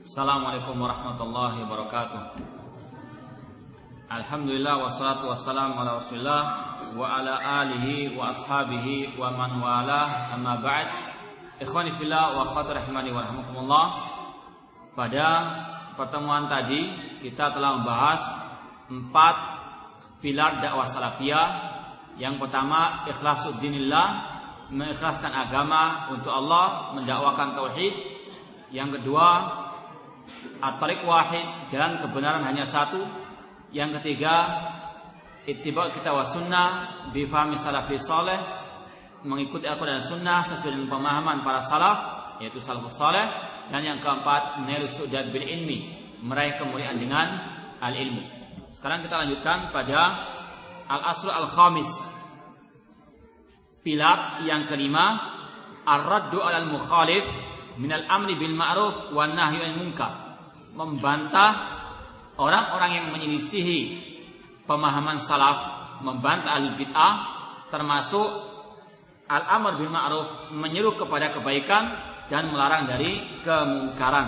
Assalamualaikum warahmatullahi wabarakatuh. Alhamdulillah wassalatu wassalamu ala Rasulillah wa ala alihi wa ashabihi wa man wala, amma ba'd. Ikhwani fillah wa akhwati rahimani wa rahmakumullah. Pada pertemuan tadi kita telah membahas 4 pilar dakwah salafiyah. Yang pertama, ikhlasuddinillah, mengikhlaskan agama untuk Allah, mendakwakan tauhid. Yang kedua, at-tariq wahid, jalan kebenaran hanya satu. Yang ketiga, ittiba' kitab wa sunnah bi fahmi salafi saleh, mengikuti Al-Quran dan sunnah sesuai dengan pemahaman para salaf, yaitu salafus saleh. Dan yang keempat, nailus sudad bil ilmi, meraih kemuliaan dengan al-ilmu. Sekarang kita lanjutkan pada al-aslu al-khamis, pilar yang kelima, ar-raddu alal mukhalif minal amri bil ma'ruf wan nahyi anil munkar, membantah orang-orang yang menyelisihi pemahaman salaf, membantah al bid'ah, termasuk al-amr bil ma'ruf, menyeru kepada kebaikan dan melarang dari kemungkaran.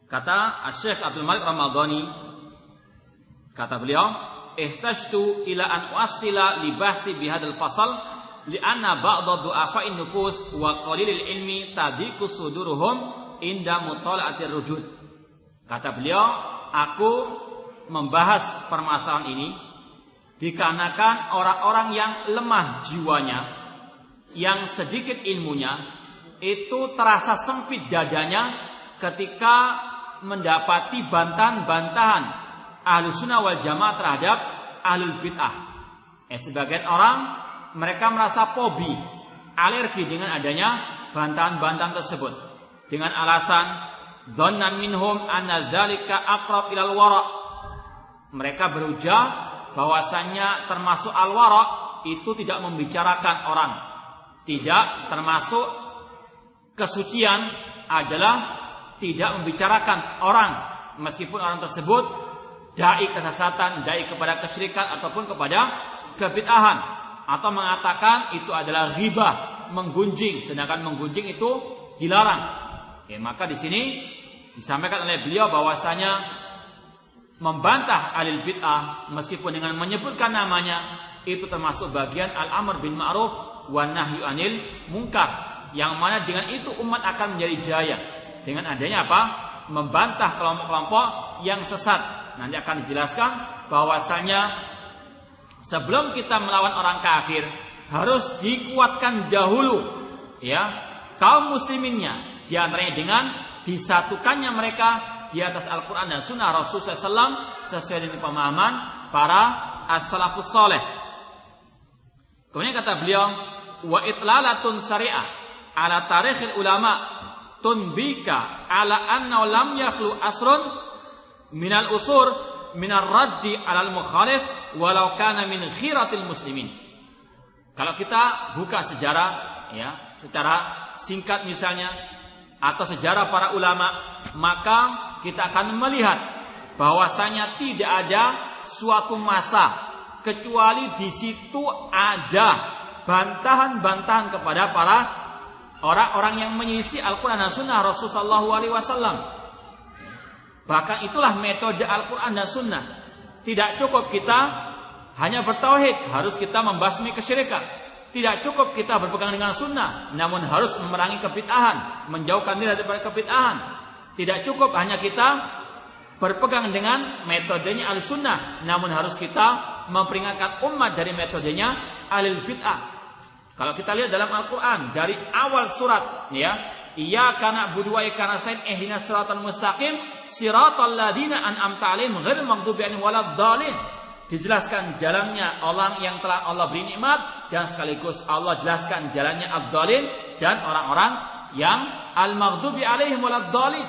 Kata Syekh Abdul Malik Ramadhani, kata beliau, ihtajtu ila an uassila li bahthi bihadal fasal li'anna ba'da du'afa'in nufus wa qalilil ilmi tadiku suduruhum inda mutala'atir rujud. Kata beliau, aku membahas permasalahan ini dikarenakan orang-orang yang lemah jiwanya, yang sedikit ilmunya, itu terasa sempit dadanya ketika mendapati bantahan-bantahan Ahlus Sunnah wal Jamaah terhadap Ahlul Bid'ah. Sebagian orang mereka merasa fobi, alergi dengan adanya bantahan-bantahan tersebut, dengan alasan dhannan minhum anna dzalika aqrab ilal wara'. Mereka berujar bahwasannya termasuk al-wara' itu tidak membicarakan orang, tidak termasuk kesucian adalah tidak membicarakan orang, meskipun orang tersebut dai kesesatan, dai kepada kesyirikan ataupun kepada kebid'ahan, atau mengatakan itu adalah ghibah, menggunjing, sedangkan menggunjing itu dilarang. Maka di sini disampaikan oleh beliau bahwasanya membantah alil bid'ah meskipun dengan menyebutkan namanya itu termasuk bagian al-amr bil ma'ruf wan nahyi anil munkar, yang mana dengan itu umat akan menjadi jaya dengan adanya apa? Membantah kelompok-kelompok yang sesat. Nanti akan dijelaskan bahwasanya sebelum kita melawan orang kafir harus dikuatkan dahulu kaum musliminnya, di antaranya dengan disatukannya mereka di atas Al-Quran dan Sunnah Rasulullah SAW sesuai dengan pemahaman para as-salafus saleh. Kemudian kata beliau, wa itlalatun syari'ah ala tarikhil ulama tunbika ala anna lam yakhlu asrun minal usur minar raddi alal mukhalif walau kana min khiratil muslimin. Kalau kita buka sejarah secara singkat misalnya, atau sejarah para ulama, maka kita akan melihat bahwasanya tidak ada suatu masa kecuali di situ ada bantahan-bantahan kepada para orang-orang yang menyelisih Al-Quran dan Sunnah Rasulullah SAW. Bahkan itulah metode Al-Quran dan Sunnah. Tidak cukup kita hanya bertauhid, harus kita membasmi kesyirikan. Tidak cukup kita berpegang dengan sunnah, namun harus memerangi kebid'ahan, menjauhkan diri dari kebid'ahan. Tidak cukup hanya kita berpegang dengan metodenya Ahlussunnah, namun harus kita memperingatkan umat dari metodenya Ahlul Bid'ah. Kalau kita lihat dalam Al-Quran dari awal surat, iyyaka na'budu wa iyyaka nasta'in ihdinas siratal mustaqim siratal ladzina an'amta 'alaihim ghairil maghdubi 'alaihim waladdallin. Dijelaskan jalannya orang yang telah Allah beri nikmat, dan sekaligus Allah jelaskan jalannya ad-dallin dan orang-orang yang al-maghdubi 'alaihim waladdallin.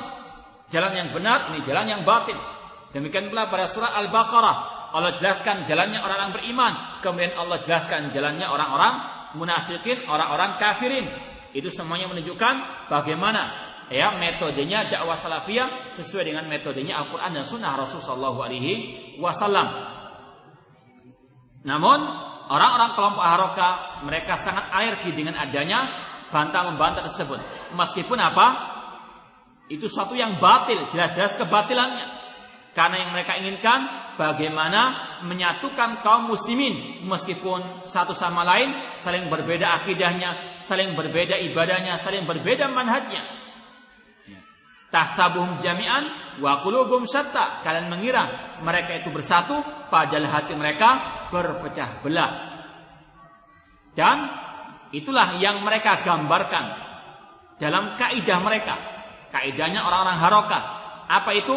Jalan yang benar ini jalan yang batil. Demikian pula pada surah Al-Baqarah Allah jelaskan jalannya orang-orang beriman, kemudian Allah jelaskan jalannya orang-orang munafikin, orang-orang kafirin. Itu semuanya menunjukkan bagaimana metodenya dakwah salafiyah sesuai dengan metodenya Al-Quran dan Sunnah Rasulullah SAW. Namun orang-orang kelompok Harokah mereka sangat alergi dengan adanya bantah-membantah tersebut. Meskipun apa? Itu suatu yang batil, jelas-jelas kebatilannya. Karena yang mereka inginkan bagaimana menyatukan kaum muslimin meskipun satu sama lain saling berbeda akidahnya, saling berbeda ibadahnya, saling berbeda manhajnya. Tahsabuhum jami'an wa qulubuhum syatta. Kalian mengira mereka itu bersatu padahal hati mereka berpecah belah. Dan itulah yang mereka gambarkan dalam kaidah mereka. Kaidahnya orang-orang Harokah. Apa itu?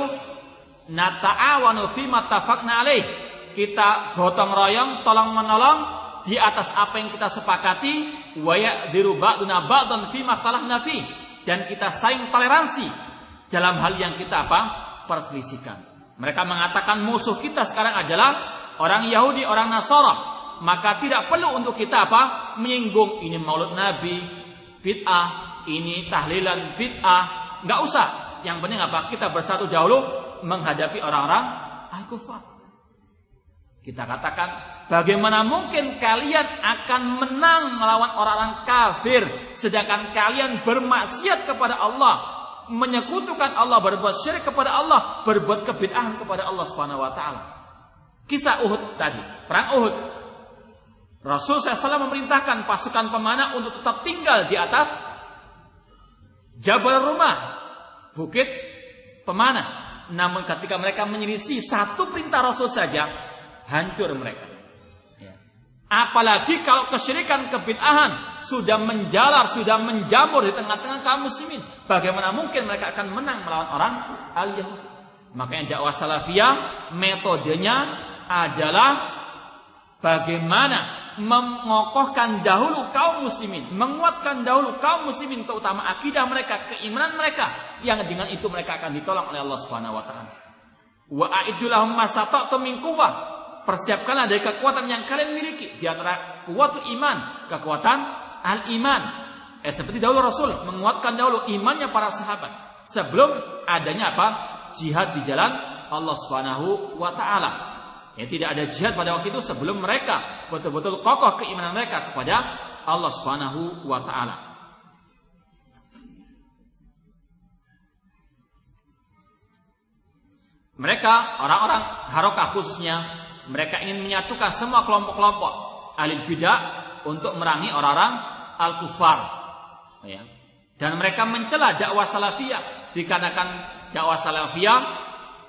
Nata'awanu fima tafaqna alaih. Kita gotong royong, tolong menolong di atas apa yang kita sepakati. Wa ya'dziru ba'duna ba'dan fima ikhtalafna fi. Dan kita saling toleransi dalam hal yang kita perselisihkan. Mereka mengatakan musuh kita sekarang adalah orang Yahudi, orang Nasara. Maka tidak perlu untuk kita menyinggung ini maulud Nabi, bid'ah, ini tahlilan bid'ah. Enggak usah. Yang penting kita bersatu dahulu menghadapi orang-orang al-kufar. Kita katakan, bagaimana mungkin kalian akan menang melawan orang-orang kafir sedangkan kalian bermaksiat kepada Allah, menyekutukan Allah, berbuat syirik kepada Allah, berbuat kebid'ahan kepada Allah Subhanahu wa taala. Kisah Uhud tadi, perang Uhud. Rasul SAW memerintahkan pasukan pemanah untuk tetap tinggal di atas Jabal Rumah, bukit pemanah. Namun ketika mereka menyelisih satu perintah Rasul saja, hancur mereka. Apalagi kalau kesyirikan, kebid'ahan sudah menjalar, sudah menjamur di tengah-tengah kaum muslimin. Bagaimana mungkin mereka akan menang melawan orang al-Yahudi? Makanya dakwah salafiyah metodenya adalah bagaimana mengokohkan dahulu kaum muslimin, menguatkan dahulu kaum muslimin, terutama akidah mereka, keimanan mereka, yang dengan itu mereka akan ditolong oleh Allah Subhanahu wa taala. Wa a'iddu lahum masata'tum min quwwah. Persiapkanlah dari kekuatan yang kalian miliki, di antara kuwatul iman, kekuatan al-iman. Seperti dahulu Rasul menguatkan dahulu imannya para sahabat sebelum adanya jihad di jalan Allah Subhanahu wa taala. Tidak ada jihad pada waktu itu sebelum mereka betul-betul kokoh keimanan mereka kepada Allah Subhanahu wa taala. Mereka orang-orang Harokah khususnya, mereka ingin menyatukan semua kelompok-kelompok ahli bidah untuk merangi orang-orang al-kufar. Dan mereka mencela dakwah salafiyah dikarenakan dakwah salafiyah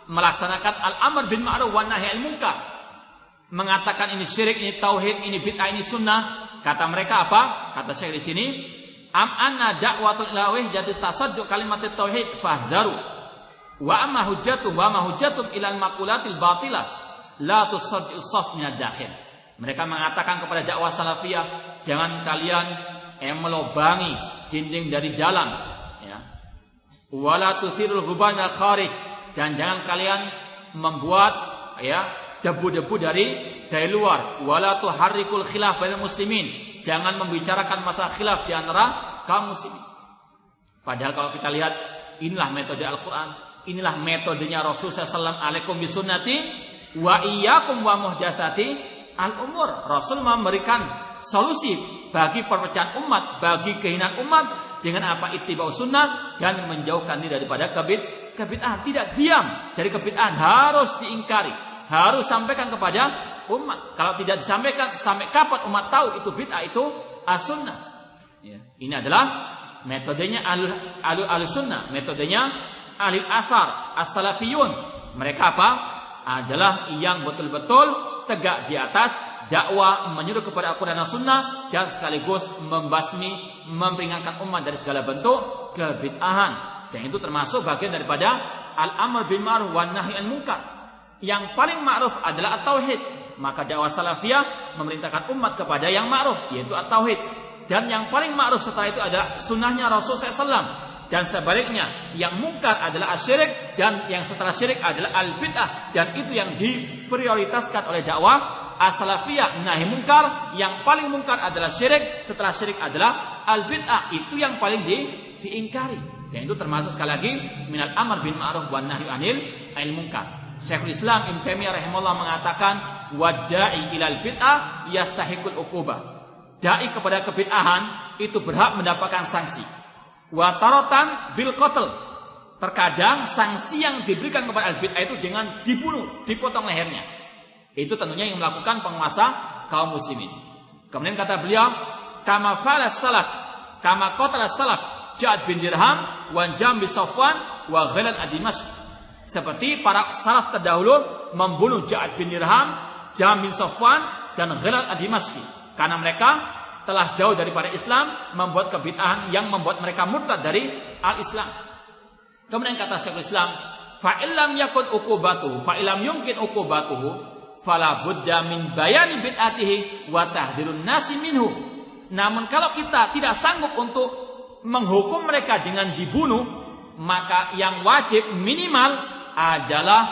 melaksanakan al-amr bin ma'ruf wa nahi anil munkar, mengatakan ini syirik, ini tauhid, ini bid'ah, ini sunnah. Kata mereka kata Syekh di sini, am anna da'watul ilawih jadu tasadduq kalimatut tauhid fahdharu wa amma hujjatu wa ma hujjatum ilal maqulatil batilah la tusaddiq saf min ad-dakhil. Mereka mengatakan kepada dakwah salafiyah, jangan kalian melobangi dinding dari dalam, wala tuthirul ghubar min al-kharij, dan jangan kalian membuat debu-debu dari luar. Wala tuharrikul khilaf bainal muslimin, jangan membicarakan masalah khilaf di antara kaum muslimin. Padahal kalau kita lihat, inilah metode Al-Qur'an, inilah metodenya Rasul sallallahu alaikum bisunnati wa iyyakum wa muhdatsati al-umur. Rasul memberikan solusi bagi perpecahan umat, bagi kehinaan umat dengan ittiba'us sunnah dan menjauhkan diri daripada kebid'ahan. Tidak diam dari kebid'ahan, harus diingkari, harus sampaikan kepada umat. Kalau tidak disampaikan, sampai kapan umat tahu itu bid'ah, itu as-sunnah? Ini adalah metodenya al-sunnah, metodenya ahli athar, as-salafiyun. Mereka adalah yang betul-betul tegak di atas dakwah, menyuruh kepada Al-Quran dan Sunnah, dan sekaligus membasmi, memperingatkan umat dari segala bentuk kebid'ahan. Dan itu termasuk bagian daripada al-amr bil ma'ruf wan nahi anil munkar. Yang paling ma'ruf adalah at-tauhid. Maka dakwah salafiyah memerintahkan umat kepada yang ma'ruf, yaitu at-tauhid. Dan yang paling ma'ruf setelah itu adalah sunnahnya Rasul SAW. Dan sebaliknya, yang mungkar adalah asyirik, dan yang setelah syirik adalah al-bid'ah. Dan itu yang diprioritaskan oleh dakwah as-salafiyah, nahi mungkar. Yang paling mungkar adalah syirik, setelah syirik adalah al-bid'ah. Itu yang paling diingkari. Dan itu termasuk sekali lagi minal amr bil ma'ruf wan nahyi anil munkar. Syekhul Islam Ibnu Taimiyah rahimahullah mengatakan, wada'i ilal bid'ah yastahiqul uqubah. Dai kepada kebid'ahan itu berhak mendapatkan sanksi. Wa taratan bil qatl. terkadang sanksi yang diberikan kepada ahli bid'ah itu dengan dibunuh, dipotong lehernya. Itu tentunya yang melakukan penguasa kaum muslimin. Kemudian kata beliau, kama fa'ala salaf, kama qatala salaf Ja'ad bin Dirham wa Jam bin Safwan wa Ghilan ad-Dimashq. Seperti para salaf terdahulu membunuh Ja'ad bin Dirham, Jam bin Safwan dan Ghilan ad-Dimashqi karena mereka telah jauh daripada Islam, membuat kebid'ahan yang membuat mereka murtad dari al-Islam. Kemudian kata Syekhul Islam, fa illam yakun uqubatuhu fa illam yumkin uqubatuhu fala budda min bayani bid'atihi wa tahdhirun nasi minhu. Namun kalau kita tidak sanggup untuk menghukum mereka dengan dibunuh, maka yang wajib minimal adalah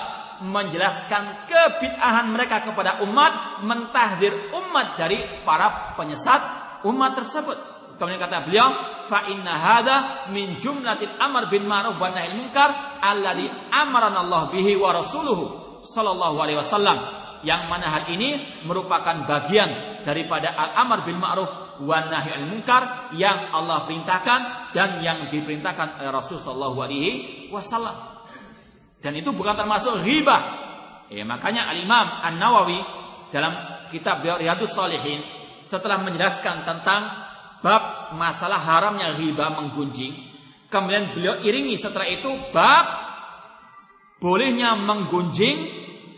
menjelaskan kebid'ahan mereka kepada umat, mentahdir umat dari para penyesat umat tersebut. Kemudian kata beliau, fa inna hadza min jumlatil amr bil ma'ruf wa nahyil munkar alladzi amarana Allah bihi wa rasuluhu sallallahu alaihi wasallam. Yang mana hal ini merupakan bagian daripada al-amr bil ma'ruf wa nahyil munkar yang Allah perintahkan dan yang diperintahkan oleh Rasul sallallahu alaihi wasallam. Dan itu bukan termasuk ghibah. Ya, makanya Al-Imam An-Nawawi dalam kitab Riyadhus Shalihin setelah menjelaskan tentang bab masalah haramnya ghibah, menggunjing, kemudian beliau iringi setelah itu bab bolehnya menggunjing,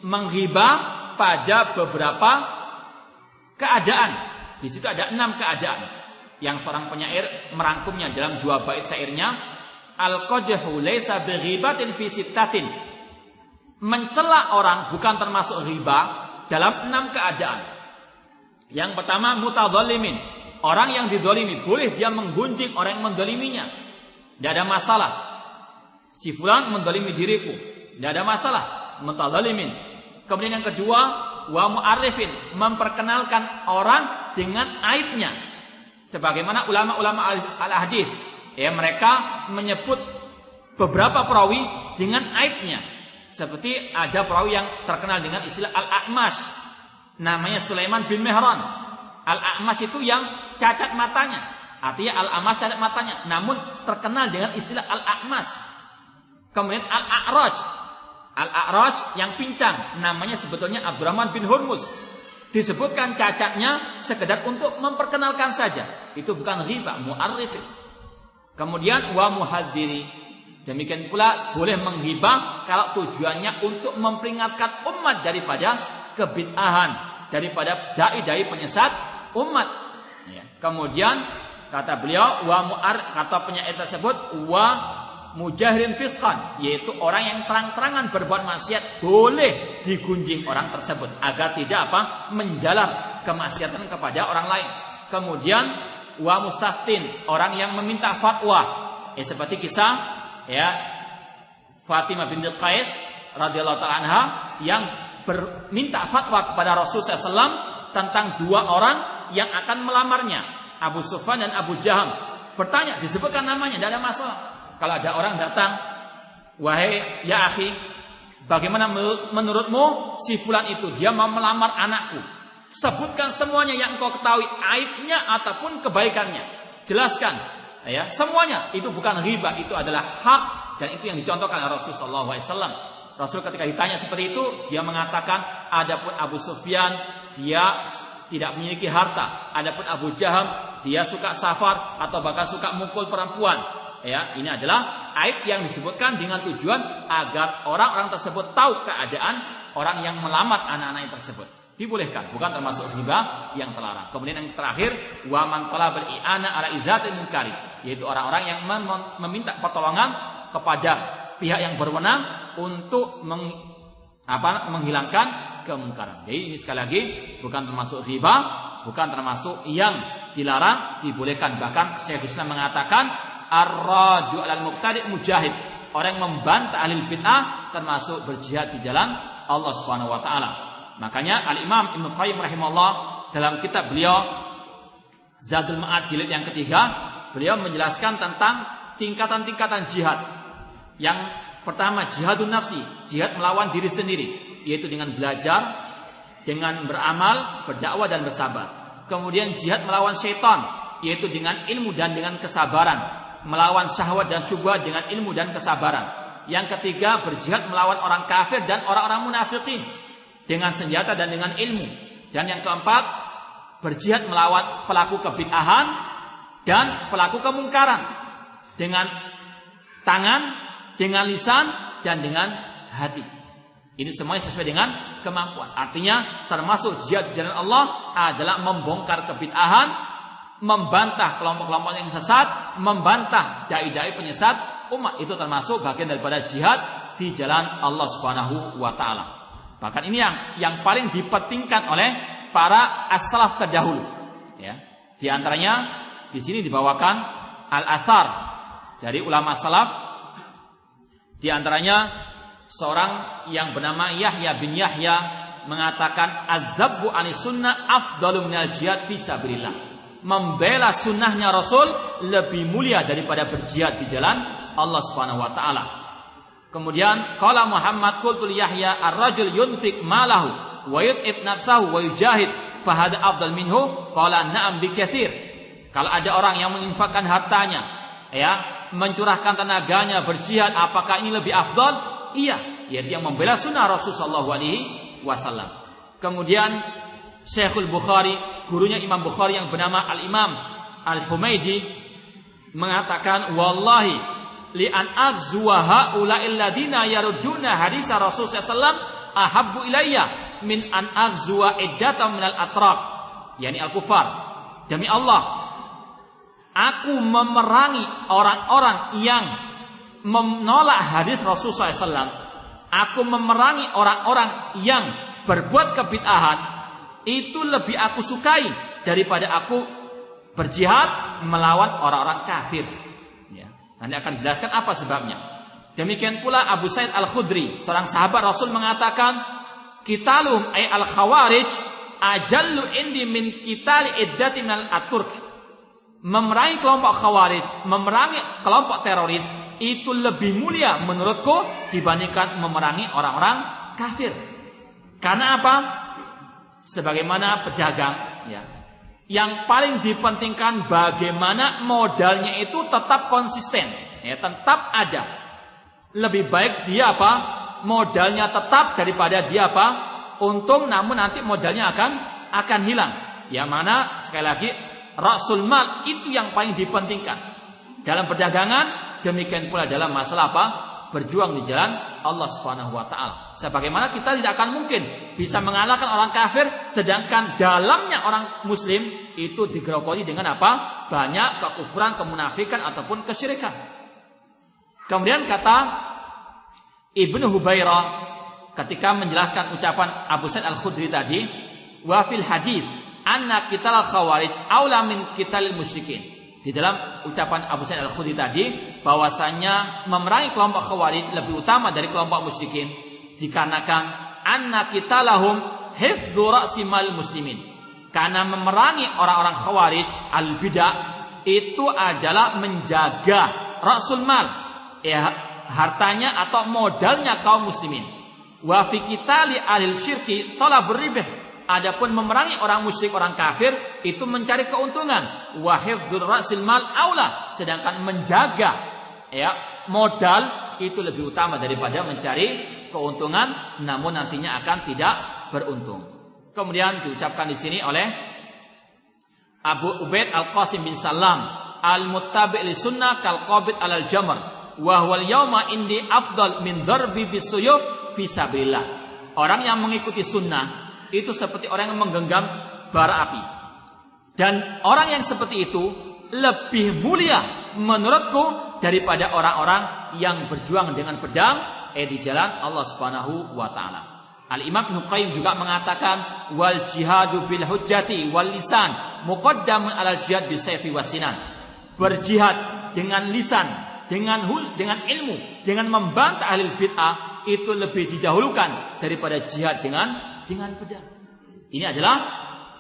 menghibah pada beberapa keadaan. Di situ ada 6 keadaan yang seorang penyair merangkumnya dalam 2 bait syairnya. Al-qadhu laysa bighibatin fi sittatin. Mencela orang bukan termasuk ghibah dalam 6 keadaan. Yang pertama mutadzalimin, orang yang didolimi, boleh dia menggunjing orang yang mendoliminya, tidak ada masalah. Si fulan mendolimi diriku, tidak ada masalah, mutadzalimin. Kemudian yang kedua, wa mu'arrifin, memperkenalkan orang dengan aibnya. Sebagaimana ulama-ulama al-hadis, ya, mereka menyebut beberapa perawi dengan aibnya. Seperti ada perawi yang terkenal dengan istilah Al-A'mash, namanya Sulaiman bin Mihran. Al-A'mash itu yang cacat matanya, artinya Al-A'mash cacat matanya, namun terkenal dengan istilah Al-A'mash. Kemudian Al-A'raj, Al-A'raj yang pincang, namanya sebetulnya Abdurrahman bin Hurmuz. Disebutkan cacatnya sekedar untuk memperkenalkan saja, itu bukan ghibah, mu'arrifin. Kemudian wa muhadziri, demikian pula boleh menghibah kalau tujuannya untuk memperingatkan umat daripada kebid'ahan, daripada dai-dai penyesat umat. Ya. Kemudian kata beliau kata penyair tersebut wa mujahirin fisqan, yaitu orang yang terang-terangan berbuat maksiat boleh digunjing orang tersebut agar tidak menjalar kemaksiatan kepada orang lain. Kemudian wa mustaftin, orang yang meminta fatwa, seperti kisah ya Fatimah binti Qais radhiyallahu taala anha yang minta fatwa kepada Rasulullah SAW tentang 2 orang yang akan melamarnya, Abu Sufyan dan Abu Jaham. Bertanya, disebutkan namanya, tidak ada masalah. Kalau ada orang datang, wahai ya akhi, bagaimana menurutmu si fulan itu, dia mau melamar anakku, sebutkan semuanya yang engkau ketahui, aibnya ataupun kebaikannya, jelaskan ya, semuanya. Itu bukan ghibah, itu adalah hak, dan itu yang dicontohkan oleh Rasulullah SAW. Rasul ketika ditanya seperti itu, dia mengatakan, adapun Abu Sufyan dia tidak memiliki harta, adapun Abu Jaham dia suka safar atau bahkan suka mukul perempuan. Ya, ini adalah aib yang disebutkan dengan tujuan agar orang-orang tersebut tahu keadaan orang yang melamar anak-anak tersebut. Dibolehkan, bukan termasuk ghibah yang terlarang. Kemudian yang terakhir, wa man talabal i'ana ala izatil munkari, yaitu orang-orang yang meminta pertolongan kepada pihak yang berwenang untuk menghilangkan kemungkaran. Jadi ini sekali lagi bukan termasuk ghibah, bukan termasuk yang dilarang, dibolehkan. Bahkan Syekhul Islam mengatakan ar-radu 'alal mubtadi' mujahid, orang yang membantah ahli bid'ah termasuk berjihad di jalan Allah Subhanahu wa taala. Makanya Al-Imam Ibnu Qayyim rahimahullah dalam kitab beliau Zadul Ma'ad jilid yang ketiga, beliau menjelaskan tentang tingkatan-tingkatan jihad. Yang pertama jihadun nafsi, jihad melawan diri sendiri, yaitu dengan belajar, dengan beramal, berdakwah dan bersabar. Kemudian jihad melawan syaitan, yaitu dengan ilmu dan dengan kesabaran, melawan syahwat dan syubhat dengan ilmu dan kesabaran. Yang ketiga, berjihad melawan orang kafir dan orang-orang munafikin dengan senjata dan dengan ilmu. Dan yang keempat, berjihad melawan pelaku kebid'ahan dan pelaku kemungkaran dengan tangan, dengan lisan, dan dengan hati. Ini semuanya sesuai dengan kemampuan. Artinya termasuk jihad di jalan Allah adalah membongkar kebid'ahan, membantah kelompok-kelompok yang sesat, membantah dai-dai penyesat umat. Itu termasuk bagian daripada jihad di jalan Allah Subhanahu wa taala. Bahkan ini yang paling dipentingkan oleh para as-salaf terdahulu. Ya. Di antaranya di sini dibawakan al-athar dari ulama salaf. Di antaranya seorang yang bernama Yahya bin Yahya mengatakan adzabbu anis sunnah afdalu minal jihad fi sabilillah. Membela sunnahnya Rasul lebih mulia daripada berjihad di jalan Allah Subhanahu wa taala. Kemudian qala Muhammad qultu Yahya ar-rajul yunfik malahu wa yut'ib nafsahu wa yujahid fa hada afdal minhu qala na'am bi katsir. Kalau ada orang yang menginfakkan hartanya, ya, mencurahkan tenaganya berjihad, apakah ini lebih afdal? Iya, yaitu yang membela sunnah Rasul sallallahu alaihi wasallam. Kemudian Syekhul Bukhari, gurunya Imam Bukhari yang bernama Al-Imam Al-Humaydi mengatakan wallahi li an aghzuwa haula'il ladina yarudduna hadis Rasul sallallahu alaihi wasallam ahabbu ilayya min an aghzuwa iddatam minal atraq, yakni al-kufar. Demi Allah, aku memerangi orang-orang yang menolak hadis Rasul SAW. Aku memerangi orang-orang yang berbuat kebid'ahan. Itu lebih aku sukai daripada aku berjihad melawan orang-orang kafir. Ya. Nanti akan dijelaskan apa sebabnya. Demikian pula Abu Sa'id Al-Khudri, seorang sahabat Rasul, mengatakan, "Qitalum ay al-khawarij ajallu indi min qitali iddati minal at-turk." Memerangi kelompok khawarij, memerangi kelompok teroris, itu lebih mulia menurutku dibandingkan memerangi orang-orang kafir. Karena apa? Sebagaimana pedagang, ya, yang paling dipentingkan bagaimana modalnya itu tetap konsisten, ya, tetap ada. Lebih baik dia apa? Modalnya tetap daripada dia apa? Untung namun nanti modalnya akan hilang. Ya, mana sekali lagi rasul mal itu yang paling dipentingkan dalam perdagangan. Demikian pula dalam masalah apa? Berjuang di jalan Allah Subhanahu wa taala. Sebagaimana kita tidak akan mungkin bisa mengalahkan orang kafir sedangkan dalamnya orang muslim itu digerogoti dengan apa? Banyak kekufuran, kemunafikan ataupun kesyirikan. Kemudian kata Ibnu Hubairah ketika menjelaskan ucapan Abu Sa'id Al-Khudri tadi, wa fil hadits anna qital khawarij aula min qitalil musyrikin. Di dalam ucapan Abu Sa'id Al-Khudri tadi bahwasanya memerangi kelompok khawarij lebih utama dari kelompok musyrikin dikarenakan anna qitalahum hifdzu ra'si mal muslimin. Karena memerangi orang-orang khawarij al-bidah itu adalah menjaga ra'sul mal, ya, hartanya atau modalnya kaum muslimin. Wa fi qitali ahli syirki talabur ribh. Adapun memerangi orang musyrik, orang kafir itu mencari keuntungan. Wa hifdzur ra'sil mal aula, sedangkan menjaga, ya, modal itu lebih utama daripada mencari keuntungan namun nantinya akan tidak beruntung. Kemudian diucapkan di sini oleh Abu Ubaid Al-Qasim bin Salam, al-muttabi' li sunnah kal qabid alal jamr wa huwal yawma indi afdal min darbi bisuyuf fi sabilillah. Orang yang mengikuti sunnah itu seperti orang yang menggenggam bara api. Dan orang yang seperti itu lebih mulia menurutku daripada orang-orang yang berjuang dengan pedang di jalan Allah Subhanahu wa taala. Al-Imam Ibnu Qayyim juga mengatakan wal jihadu bil hujjati wal lisan muqaddamun alal jihad bis sayfi wasinan. Berjihad dengan lisan, dengan ilmu, dengan membantah ahli bid'ah itu lebih didahulukan daripada jihad dengan pedang. Ini adalah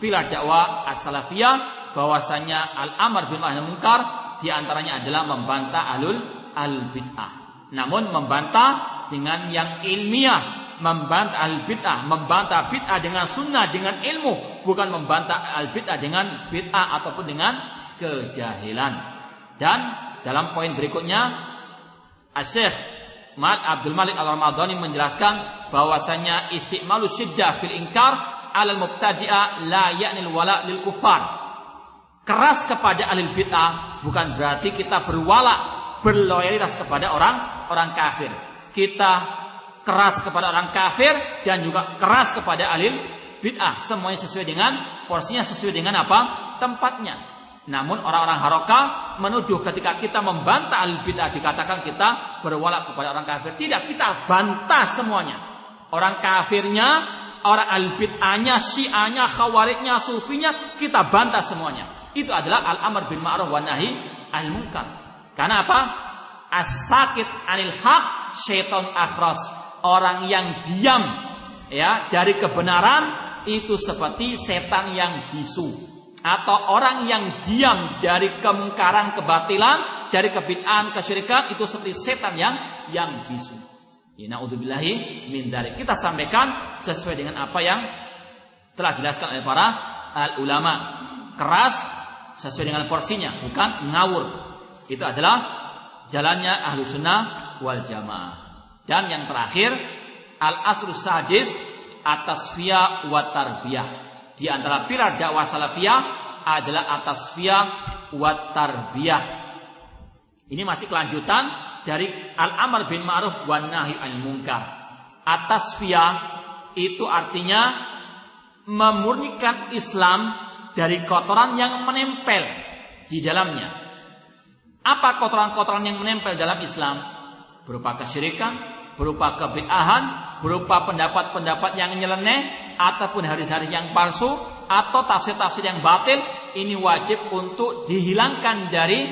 pilar dakwah as-salafiyah, bahwasanya al-amr bil ma'ruf munkar di antaranya adalah membantah ahlul bid'ah. Namun membantah dengan yang ilmiah, membantah ahlul bid'ah, membantah bid'ah dengan sunnah, dengan ilmu, bukan membantah al bid'ah dengan bid'ah ataupun dengan kejahilan. Dan dalam poin berikutnya, Asy-Syaikh Abdul Malik Al-Ramadhani menjelaskan bahwasanya istimalu syiddah fil inkar alal mubtadi'ah la ya'nil wala lil kuffar. Keras kepada ahli bid'ah bukan berarti kita berloyalitas kepada orang kafir. Kita keras kepada orang kafir dan juga keras kepada ahli bid'ah. Semuanya sesuai dengan porsinya, sesuai dengan apa? Tempatnya. Namun orang-orang harokah menuduh ketika kita membantah ahli bid'ah dikatakan kita berwala kepada orang kafir. Tidak, kita bantah semuanya. Orang kafirnya, orang ahli bid'ahnya, syiahnya, khawarijnya, sufinya, kita bantah semuanya. Itu adalah al-amr bil ma'ruf wa nahi anil munkar. Karena apa? As-sakit anil haq syaiton akhras. Orang yang diam ya dari kebenaran itu seperti setan yang bisu. Atau orang yang diam dari kemungkaran, kebatilan, dari kebid'ahan, kesyirikan itu seperti setan yang bisu. Ya, naudzubillahi min dzalik. Kita sampaikan sesuai dengan apa yang telah dijelaskan oleh para ulama. Keras sesuai dengan porsinya, bukan ngawur. Itu adalah jalannya ahlu sunnah wal jamaah. Dan yang terakhir, al-aslus sadis at-tasfiyah wa tarbiyah. Di antara pilar dakwah salafiyah adalah at-tasfiyah wa tarbiyah. Ini masih kelanjutan dari al-amr bil ma'ruf wan nahi anil munkar. At-tasfiyah itu artinya memurnikan Islam dari kotoran yang menempel di dalamnya. Apa kotoran-kotoran yang menempel dalam Islam? Berupa kesyirikan, berupa kebid'ahan, berupa pendapat-pendapat yang nyeleneh, ataupun hadis-hadis yang palsu, atau tafsir-tafsir yang batil. Ini wajib untuk dihilangkan dari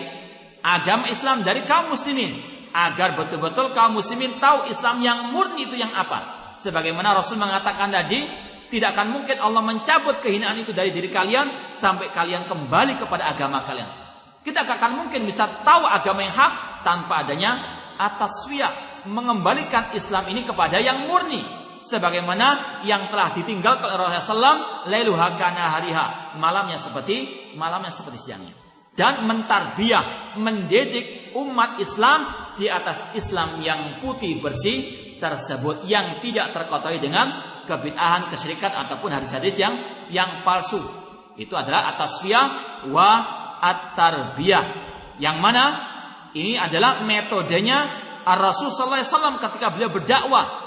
agama Islam, dari kaum muslimin, agar betul-betul kaum muslimin tahu Islam yang murni itu yang apa. Sebagaimana Rasul mengatakan tadi, tidak akan mungkin Allah mencabut kehinaan itu dari diri kalian sampai kalian kembali kepada agama kalian. Kita akan mungkin bisa tahu agama yang hak tanpa adanya at-tasfiyah, mengembalikan Islam ini kepada yang murni. Sebagaimana yang telah ditinggalkan oleh Rasulullah, lailuha kana hariha, malamnya seperti siangnya. Dan mentarbiyah, mendidik umat Islam di atas Islam yang putih bersih tersebut, yang tidak terkotori dengan kebid'ahan, kesyirikan ataupun hadis-hadis yang palsu. Itu adalah at-tasfiyah wa at-tarbiyah. Yang mana ini adalah metodenya Rasul sallallahu alaihi wasallam ketika beliau berdakwah.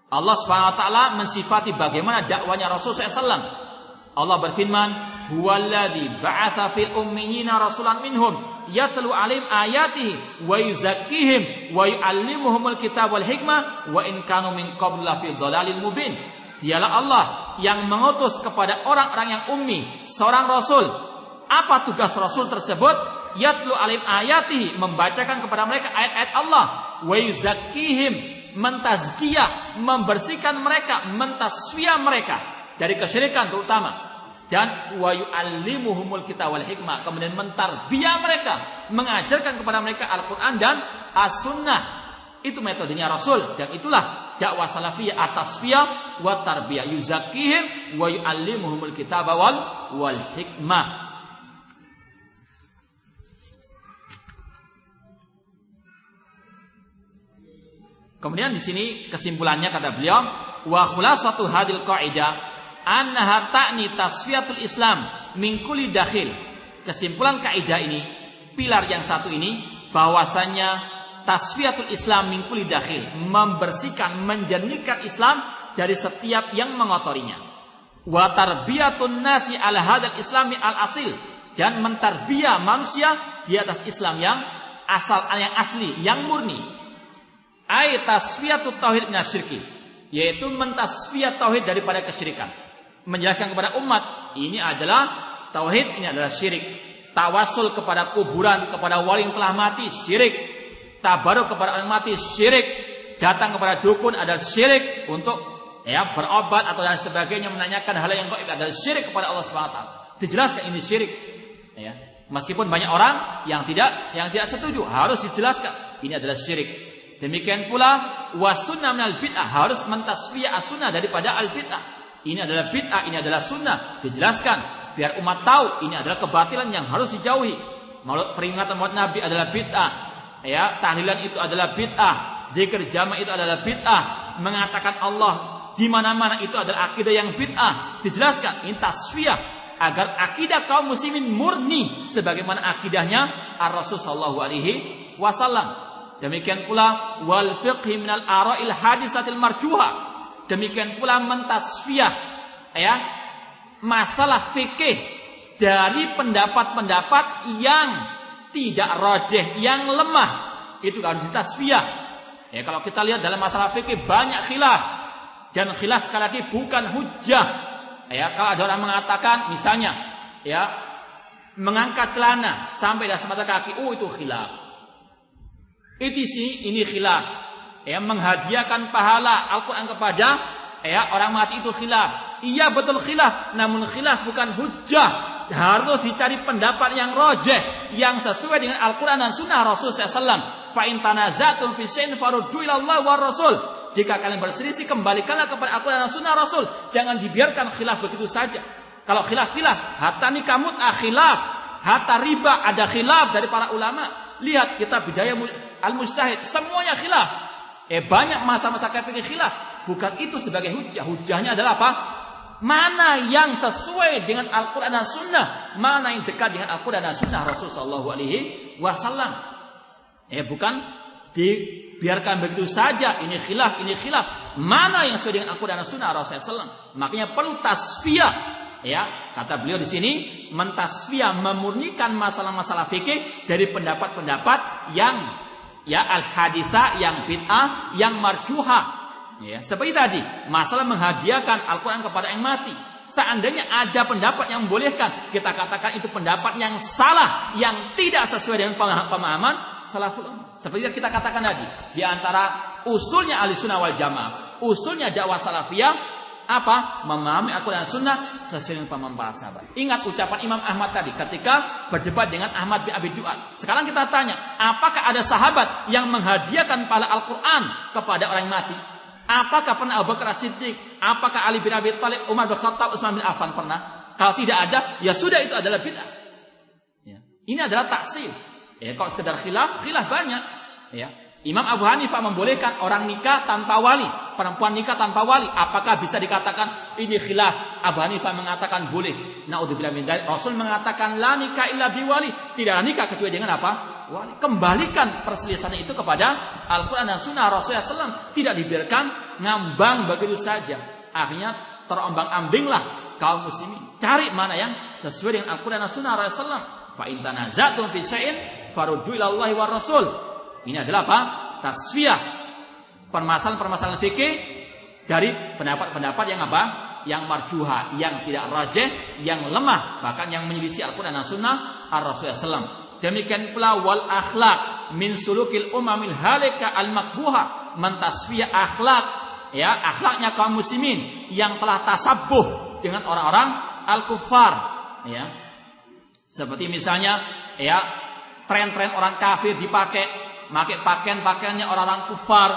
Allah Subhanahu wa taala mensifati bagaimana dakwanya Rasul sallallahu alaihi wasallam. Allah berfirman, "Huwallazi ba'atsa fil ummiyina rasulan minhum yatlu 'alaihim ayatihi wa yuzakkihim wa yu'allimuhumul kitaba wal hikmah wa in kanu min qablu fi dhalalin mubin." Dialah Allah yang mengutus kepada orang-orang yang ummi seorang rasul. Apa tugas rasul tersebut? Yatlu 'alaihim ayatihi, membacakan kepada mereka ayat-ayat Allah, wa yuzakkihim, mentazkiyah, membersihkan mereka, mentasfiyah mereka dari kesyirikan terutama, dan wa yu'allimuhumul kitab wal hikmah, kemudian mentarbiyah mereka, mengajarkan kepada mereka Al-Qur'an dan As-Sunnah. Itu metodenya Rasul, dan itulah dakwah salafiyah, at-tasfiyah wa tarbiyah, yuzakkihim wa yu'allimuhumul kitab wal hikmah. Kemudian di sini kesimpulannya kata beliau, wa khulasatu hadil qaidah annaha ta'ni tasfiyatul Islam min kulli dakhil. Kesimpulan kaidah ini, pilar yang satu ini, bahwasanya tasfiyatul Islam min kulli dakhil, membersihkan, menjernihkan Islam dari setiap yang mengotorinya. Wa tarbiyatun nasi ala hadal islami al asil, dan mentarbiyah manusia di atas Islam yang asal, yang asli, yang murni. Ai tasfiyatut tauhid minasyirki, yaitu mentasfiyat tauhid daripada kesyirikan. Menjelaskan kepada umat, ini adalah tauhid, ini adalah syirik. Tawasul kepada kuburan, kepada wali yang telah mati, syirik. Tabaruk kepada orang mati, syirik. Datang kepada dukun adalah syirik. Untuk berobat atau dan sebagainya, menanyakan hal yang gaib adalah syirik kepada Allah Subhanahu wa taala. Dijelaskan ini syirik. Meskipun banyak orang yang tidak setuju, harus dijelaskan ini adalah syirik. Demikian pula wasunnah minal bid'ah, harus mentasfiyah as-sunnah daripada al-bid'ah. Ini adalah bid'ah, ini adalah sunnah. Dijelaskan biar umat tahu ini adalah kebatilan yang harus dijauhi. Peringatan maulid Nabi adalah bid'ah. Tahlilan itu adalah bid'ah. Zikir jama' itu adalah bid'ah. Mengatakan Allah di mana-mana itu adalah akidah yang bid'ah. Dijelaskan ini tasfiyah agar akidah kaum muslimin murni sebagaimana akidahnya Ar-Rasul sallallahu alaihi wasallam. Demikian pula wal fiqhi minal ara'il hadisatil marjuha. Demikian pula mentasfiyah ya masalah fikih dari pendapat-pendapat yang tidak rajih, yang lemah. Itu harus ditasfiyah. Ya, kalau kita lihat dalam masalah fikih banyak khilaf, dan khilaf sekali lagi bukan hujjah. Ya, kalau ada orang mengatakan misalnya ya mengangkat celana sampai dah semata kaki, itu khilaf. Itu sih ini khilaf. Ya, menghadiahkan pahala Al-Qur'an kepada ya orang mati itu khilaf. Iya betul khilaf, namun khilaf bukan hujjah. Harus dicari pendapat yang rajih, yang sesuai dengan Al-Qur'an dan Sunnah Rasul SAW. Fa in tanazatum fi syai'in faruddu ila Allah war Rasul. Jika kalian berselisih, kembalikanlah kepada Al-Quran dan Sunnah Rasul. Jangan dibiarkan khilaf begitu saja. Kalau khilaf, hatta nikah mut'ah khilaf, hatta riba ada khilaf dari para ulama. Lihat kitab Bidayah Al-Mujtahid, semuanya khilaf. Banyak masa-masa fikih khilaf. Bukan itu sebagai hujjah. Hujjahnya adalah apa? Mana yang sesuai dengan Al-Quran dan Sunnah, mana yang dekat dengan Al-Quran dan Sunnah Rasul Sallallahu Alaihi Wasallam. Bukan dibiarkan begitu saja. Ini khilaf. Mana yang sesuai dengan Al-Quran dan Sunnah Rasul SAW. Makanya perlu tasfiyah. Ya, kata beliau di sini, mentasfiyah, memurnikan masalah-masalah fikih dari pendapat-pendapat yang ya al-haditsah, yang bid'ah, yang marjuhah. Ya, seperti tadi, masalah menghadiahkan Al-Quran kepada yang mati. Seandainya ada pendapat yang membolehkan, kita katakan itu pendapat yang salah, yang tidak sesuai dengan pemahaman salaful ummah. Seperti yang kita katakan tadi, di antara usulnya Ahlussunnah wal Jamaah, usulnya dakwah salafiyah apa? Memahami Al-Quran dan Sunnah sesuai dengan pemahaman para sahabat. Ingat ucapan Imam Ahmad tadi ketika berdebat dengan Ahmad bin Abi Du'ad. Sekarang kita tanya, apakah ada sahabat yang menghadiahkan pahala Al-Quran kepada orang yang mati? Apakah pernah Abu Bakar As-Siddiq? Apakah Ali bin Abi Thalib, Umar bin Khattab, Utsman bin Affan pernah? Kalau tidak ada, ya sudah, itu adalah bid'ah. Ya. Ini adalah taksir. Kalau sekedar khilaf banyak. Ya. Imam Abu Hanifah membolehkan orang nikah tanpa wali, perempuan nikah tanpa wali. Apakah bisa dikatakan ini khilaf? Abu Hanifah mengatakan boleh. Naudzubillah min dzalik. Rasul mengatakan la nikah illa biwali. Tidak nikah kecuali dengan apa? Wali. Kembalikan perselisihan itu kepada Al-Quran dan Sunnah Rasulullah SAW. Tidak dibiarkan ngambang begitu saja. Akhirnya terombang-ambinglah kaum muslimin. Cari mana yang sesuai dengan Al-Quran dan Sunnah Rasulullah SAW. Fa in tanazatum fi syai'in faruddu ila Allah war Rasul. Ini adalah apa? Tasfiyah. Permasalahan-permasalahan fikih dari pendapat-pendapat yang apa? Yang marjuha, yang tidak rajih, yang lemah, bahkan yang menyelisih Al-Quran dan Sunnah Ar-Rasulullah SAW. Demikian pula wal akhlak min sulukil umamil halika al makbuha, mentasfiyah akhlak, ya akhlaknya kaum muslimin yang telah tasabbuh dengan orang-orang al-kuffar, ya. Seperti misalnya ya tren-tren orang kafir dipakai pakaiannya orang-orang kufar,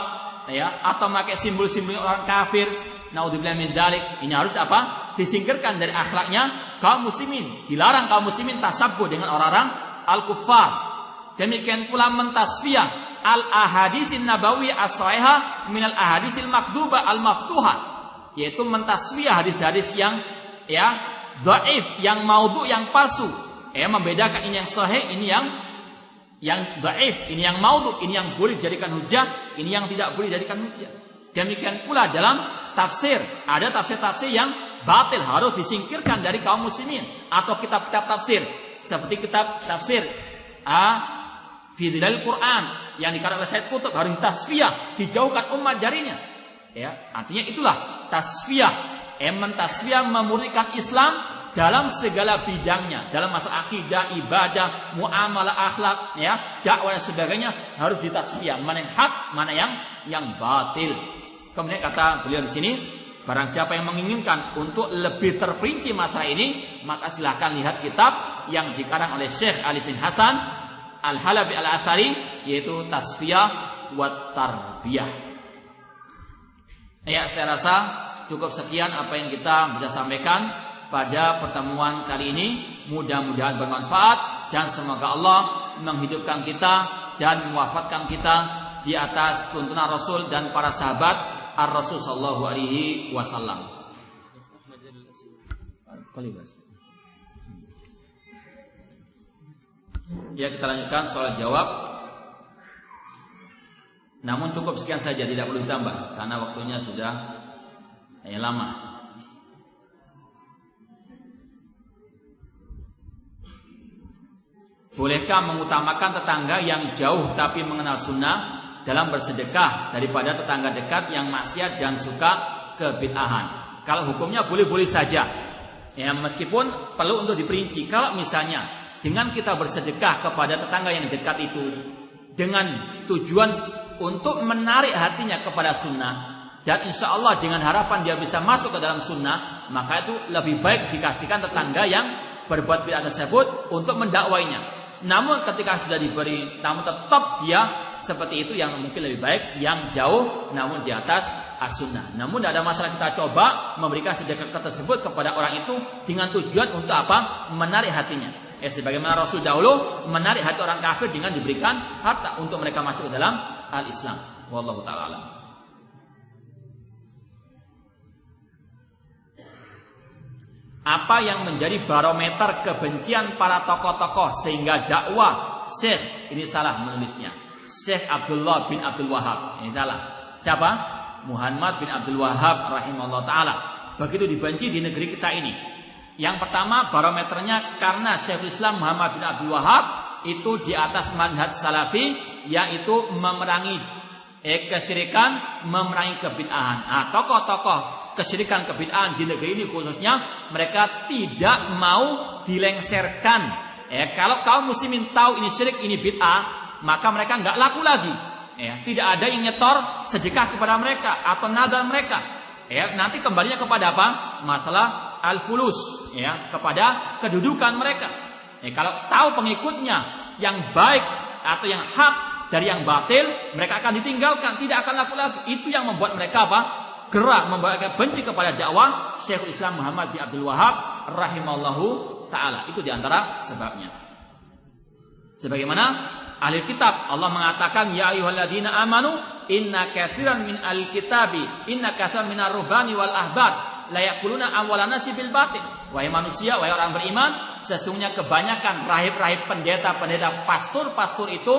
ya, atau pakai simbol-simbol orang kafir. Naudzubillah min dzalik. Ini harus apa? Disingkirkan dari akhlaknya kaum muslimin. Dilarang kaum muslimin tasabbuh dengan orang-orang al-kuffar. Demikian pula mentasfiyah al-ahadisin nabawi as-sahihah minal ahadisil makdzubah al-maftuhah, yaitu mentasfiyah hadis-hadis yang ya dhaif, yang maudhu, yang palsu. Membedakan ini yang sahih, ini yang dhaif, ini yang maudhu, ini yang boleh dijadikan hujjah, ini yang tidak boleh dijadikan hujjah. Demikian pula dalam tafsir, ada tafsir-tafsir yang batil, harus disingkirkan dari kaum muslimin, atau kitab-kitab tafsir seperti kitab tafsir fi Dhilalil Quran yang dikarang oleh Said Qutb harus ditasfiyah, dijauhkan umat darinya. Ya, artinya itulah tasfiyah, mentasfiyah, memurnikan Islam dalam segala bidangnya, dalam masalah akidah, ibadah, muamalah, akhlak, ya, dakwah dan sebagainya harus ditasfiyah, mana yang hak, mana yang batil. Kemudian kata beliau di sini, barang siapa yang menginginkan untuk lebih terperinci masalah ini, maka silahkan lihat kitab yang dikarang oleh Syekh Ali bin Hasan Al-Halabi Al-Athari, yaitu Tasfiyah wa Tarbiyah. Ya, saya rasa cukup sekian apa yang kita bisa sampaikan pada pertemuan kali ini. Mudah-mudahan bermanfaat dan semoga Allah menghidupkan kita dan mewafatkan kita di atas tuntunan Rasul dan para sahabat Ar-Rasul sallallahu alaihi wasallam. Ya, kita lanjutkan soal jawab. Namun cukup sekian saja, tidak perlu ditambah karena waktunya sudah lama. Bolehkah mengutamakan tetangga yang jauh tapi mengenal sunnah dalam bersedekah daripada tetangga dekat yang maksiat dan suka kebid'ahan? Kalau hukumnya boleh-boleh saja. Ya, meskipun perlu untuk diperinci. Kalau misalnya dengan kita bersedekah kepada tetangga yang dekat itu dengan tujuan untuk menarik hatinya kepada sunnah dan insya Allah dengan harapan dia bisa masuk ke dalam sunnah, maka itu lebih baik dikasihkan tetangga yang berbuat bid'ah tersebut untuk mendakwainya. Namun ketika sudah diberi, namun tetap dia seperti itu, yang mungkin lebih baik yang jauh namun di atas as-sunnah. Namun tidak ada masalah kita coba memberikan sedekah tersebut kepada orang itu dengan tujuan untuk apa? Menarik hatinya. Sebagaimana Rasul dahulu menarik hati orang kafir dengan diberikan harta untuk mereka masuk ke dalam al-Islam. Wallahu ta'ala alam. Apa yang menjadi barometer kebencian para tokoh-tokoh sehingga dakwah Syekh, ini salah menulisnya, Syekh Abdullah bin Abdul Wahab, ini salah. Siapa? Muhammad bin Abdul Wahab rahimahullah ta'ala. Begitu dibenci di negeri kita ini. Yang pertama barometernya karena Syekhul Islam Muhammad bin Abdul Wahab itu di atas manhaj salafi, yaitu memerangi kesyirikan, memerangi kebid'ahan. Tokoh-tokoh kesyirikan kebid'ahan di negeri ini khususnya mereka tidak mau dilengserkan. Kalau kaum muslimin tahu ini syirik, ini bid'ah, maka mereka nggak laku lagi. Tidak ada yang nyetor sedekah kepada mereka atau nadar mereka. Nanti kembalinya kepada apa? Masalah al-fulus, kepada kedudukan mereka. Kalau tahu pengikutnya yang baik atau yang hak dari yang batil, mereka akan ditinggalkan, tidak akan laku lagi. Itu yang membuat mereka apa? Gerak, membuat mereka benci kepada dakwah Syekhul Islam Muhammad bin Abdul Wahab rahimallahu ta'ala. Itu diantara sebabnya. Sebagaimana ahli kitab, Allah mengatakan, ya ayyuhalladzina amanu inna katsiran min al-kitabi inna katsiran minar ruhbani wal ahbar la yaquluna amwalan nasi bil batil. Wahai manusia, wahai orang beriman, sesungguhnya kebanyakan rahib-rahib, pendeta-pendeta, pastor-pastor itu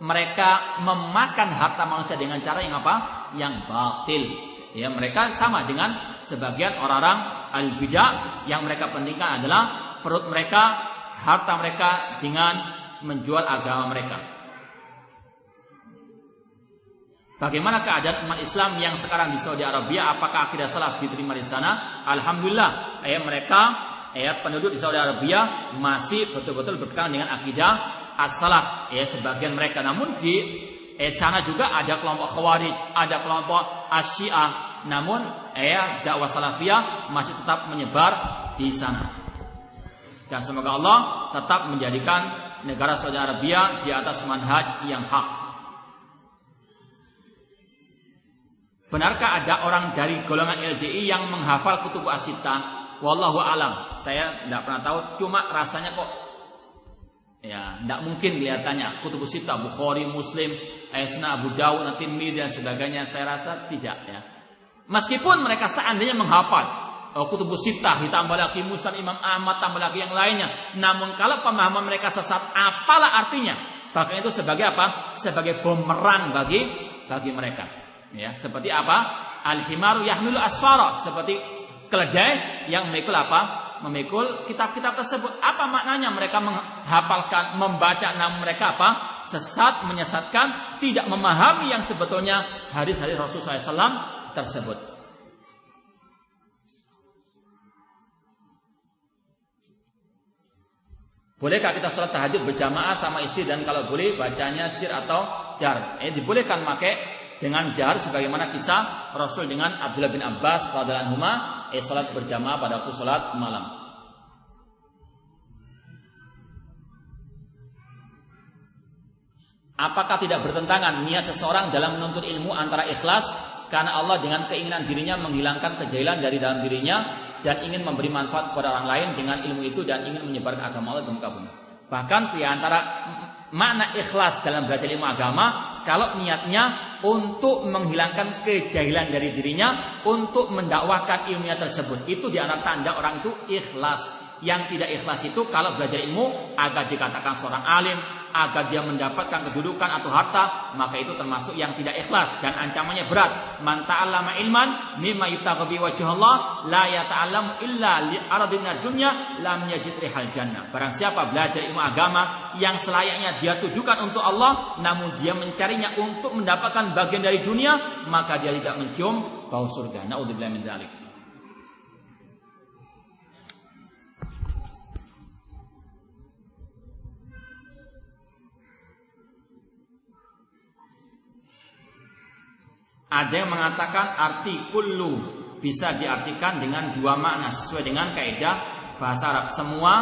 mereka memakan harta manusia dengan cara yang apa? Yang batil. Mereka sama dengan sebagian orang-orang al-bidah yang mereka pentingkan adalah perut mereka, harta mereka dengan menjual agama mereka. Bagaimana keadaan umat Islam yang sekarang di Saudi Arabia? Apakah akidah salaf diterima di sana? Alhamdulillah, mereka penduduk di Saudi Arabia masih betul-betul berpegang dengan akidah as-salaf. Sebagian mereka, namun di sana juga ada kelompok Khawarij, ada kelompok Asy-Syiah. Namun dakwah salafiyah masih tetap menyebar di sana. Dan semoga Allah tetap menjadikan negara Saudi Arabia di atas manhaj yang hak. Benarkah ada orang dari golongan LDI yang menghafal kutub as-sittah? Wallahu alam. Saya tidak pernah tahu, cuma rasanya kok tidak mungkin kelihatannya kutub as-sittah, Bukhari, Muslim, Sunan Abu Dawud, At-Tirmidzi dan sebagainya. Saya rasa tidak Meskipun mereka seandainya menghafal kutubus sittah, ditambah lagi Musnad Imam Ahmad, tambah lagi yang lainnya. Namun kalau pemahaman mereka sesat, apalah artinya? Bahkan itu sebagai apa? Sebagai bumerang bagi mereka. Seperti apa? Al-himaru yahmilu asfara, seperti keledai yang memikul apa? Memikul kitab-kitab tersebut. Apa maknanya mereka menghafalkan, membaca, namun mereka apa? Sesat, menyesatkan, tidak memahami yang sebetulnya hadis-hadis Rasulullah SAW tersebut. Bolehkah kita sholat tahajud berjamaah sama istri, dan kalau boleh bacanya sir atau jar? Dibolehkan pakai dengan jar sebagaimana kisah Rasul dengan Abdullah bin Abbas radhiyallahu anhuma sholat berjamaah pada waktu sholat malam. Apakah tidak bertentangan niat seseorang dalam menuntut ilmu antara ikhlas karena Allah dengan keinginan dirinya menghilangkan kejahilan dari dalam dirinya dan ingin memberi manfaat kepada orang lain dengan ilmu itu dan ingin menyebarkan agama Allah di muka bumi? Bahkan di antara makna ikhlas dalam belajar ilmu agama, kalau niatnya untuk menghilangkan kejahilan dari dirinya, untuk mendakwahkan ilmunya tersebut. Itu di antara tanda orang itu ikhlas. Yang tidak ikhlas itu kalau belajar ilmu agar dikatakan seorang alim, agar dia mendapatkan kedudukan atau harta, maka itu termasuk yang tidak ikhlas dan ancamannya berat. Man ta'allama ilman mimma yubtagha bi wajhillah la yata'allamu illa li aradin dunya lam yajid rihal jannah. Barang siapa belajar ilmu agama yang selayaknya dia tujukan untuk Allah, namun dia mencarinya untuk mendapatkan bagian dari dunia, maka dia tidak mencium bau surga. Naudzubillah min dzalik. Ada yang mengatakan arti kullu bisa diartikan dengan dua makna sesuai dengan kaidah bahasa Arab. Semua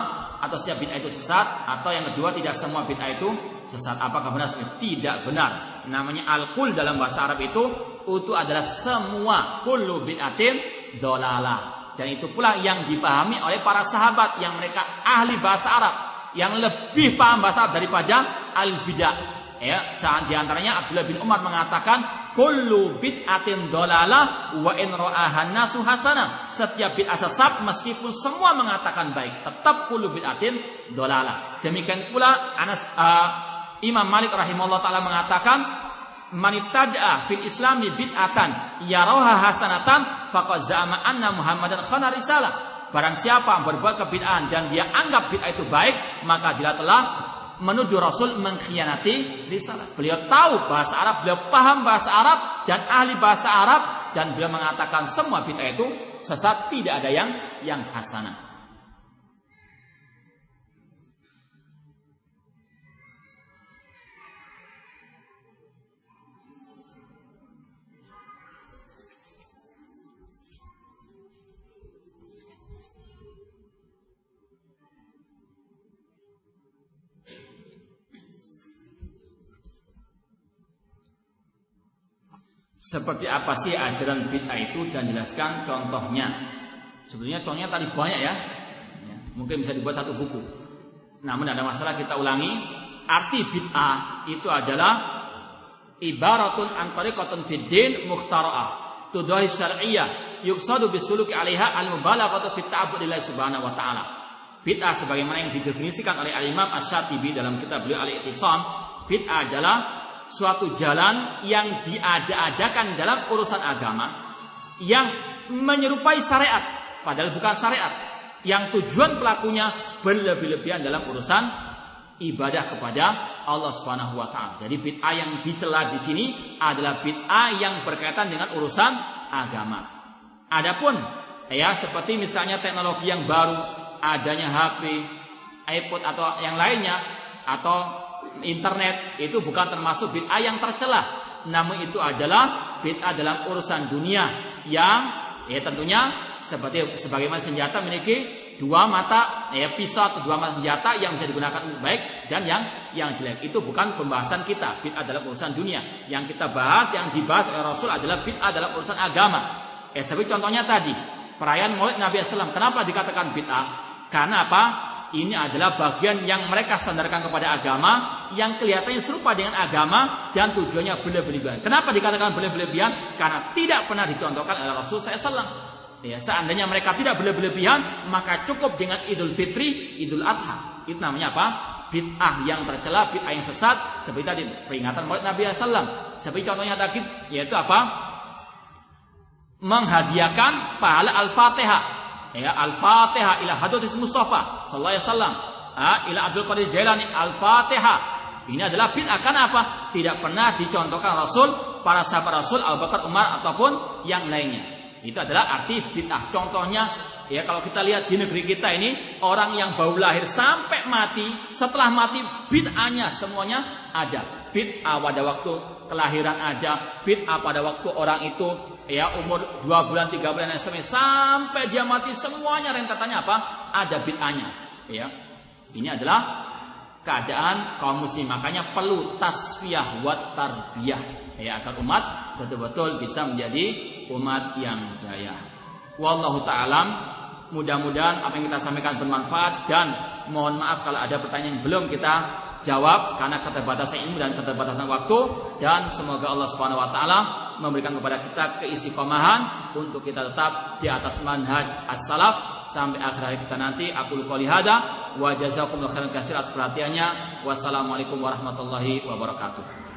atau setiap bid'ah itu sesat, atau yang kedua tidak semua bid'ah itu sesat. Apakah benar? Tidak benar. Namanya al-kul dalam bahasa Arab itu adalah semua, kullu bid'atin dolalah. Dan itu pula yang dipahami oleh para sahabat yang mereka ahli bahasa Arab, yang lebih paham bahasa Arab daripada al-bid'ah. Ya, saat diantaranya Abdullah bin Umar mengatakan kullu bid'atin dolalah wa in ra'ahan nasu hasanah. Setiap bid'ah sesat meskipun semua mengatakan baik, tetap kullu bid'atin dolalah. Demikian pula Imam Malik rahimahullah taala mengatakan man ittada'a fil islami bid'atan yaraha hasanatan faqad za'ama anna Muhammadan khana risalah. Barang siapa berbuat kebid'ahan dan dia anggap bid'ah itu baik, maka dia telah menuduh Rasul mengkhianati risalah. Beliau tahu bahasa Arab, beliau paham bahasa Arab dan ahli bahasa Arab, dan beliau mengatakan semua bid'ah itu sesat, tidak ada yang hasanah. Seperti apa sih ajaran bid'ah itu, dan jelaskan contohnya. Sebetulnya contohnya tadi banyak ya. Mungkin bisa dibuat satu buku. Namun ada masalah, kita ulangi. Arti bid'ah itu adalah ibaratun an tariqatun fid din mukhtara'ah tudahi syar'iyyah yuqsadu bisuluki 'alaiha al-mubalaghatu fit ta'abbud lillahi subhanahu wa ta'ala. Bid'ah sebagaimana yang didefinisikan oleh Al-Imam Asy-Syatibi dalam kitab beliau Al-I'tisam, bid'ah adalah suatu jalan yang diada-adakan dalam urusan agama yang menyerupai syariat padahal bukan syariat, yang tujuan pelakunya berlebih-lebihan dalam urusan ibadah kepada Allah Subhanahu wa taala. Jadi bid'ah yang dicela di sini adalah bid'ah yang berkaitan dengan urusan agama. Adapun ya seperti misalnya teknologi yang baru, adanya HP, iPod atau yang lainnya, atau internet, itu bukan termasuk bid'ah yang tercela. Namun itu adalah bid'ah dalam urusan dunia yang ya tentunya sebagaimana senjata memiliki dua mata, ya pisau atau dua mata senjata yang bisa digunakan baik dan yang jelek. Itu bukan pembahasan kita. Bid'ah dalam urusan dunia. Yang kita bahas, yang dibahas oleh Rasul adalah bid'ah dalam urusan agama. Seperti contohnya tadi, perayaan Maulid Nabi SAW. Kenapa dikatakan bid'ah? Karena apa? Ini adalah bagian yang mereka sandarkan kepada agama, yang kelihatannya serupa dengan agama dan tujuannya berlebihan. Kenapa dikatakan berlebihan? Karena tidak pernah dicontohkan oleh Rasul SAW. Ya, seandainya mereka tidak berlebihan, maka cukup dengan Idul Fitri, Idul Adha. Itu namanya apa? Bid'ah yang tercela, bid'ah yang sesat. Seperti tadi peringatan Maulid Nabi SAW. Seperti contohnya tadi, yaitu apa? Menghadiahkan pahala Al-Fatihah. Ya, Al-Fatihah ila Hadratis Mustafa sallallahu alaihi wasallam, ila Abdul Qadir Jailani, Al-Fatihah. Ini adalah bid'ah. Kenapa? Tidak pernah dicontohkan Rasul, para sahabat Rasul, Abu Bakar, Umar ataupun yang lainnya. Itu adalah arti bid'ah. Contohnya ya kalau kita lihat di negeri kita ini, orang yang baru lahir sampai mati, setelah mati bid'ahnya semuanya ada. Bid'ah pada waktu kelahiran ada, bid'ah pada waktu orang itu ya umur 2 bulan, 3 bulan sampai dia mati, semuanya rentetannya apa? Ada bid'ahnya. Ya. Ini adalah keadaan kaum muslim. Makanya perlu tasfiyah wa tarbiyah ya, agar umat betul-betul bisa menjadi umat yang jaya. Wallahu ta'ala. Mudah-mudahan apa yang kita sampaikan bermanfaat, dan mohon maaf kalau ada pertanyaan yang belum kita jawab karena keterbatasan ilmu dan keterbatasan waktu, dan semoga Allah Subhanahu wa taala memberikan kepada kita keistiqomahan untuk kita tetap di atas manhaj as-salaf sampai akhir hayat kita nanti. Aku qouli hada wa jazakumullahu khairan katsiran atas perhatiannya. Wassalamualaikum warahmatullahi wabarakatuh.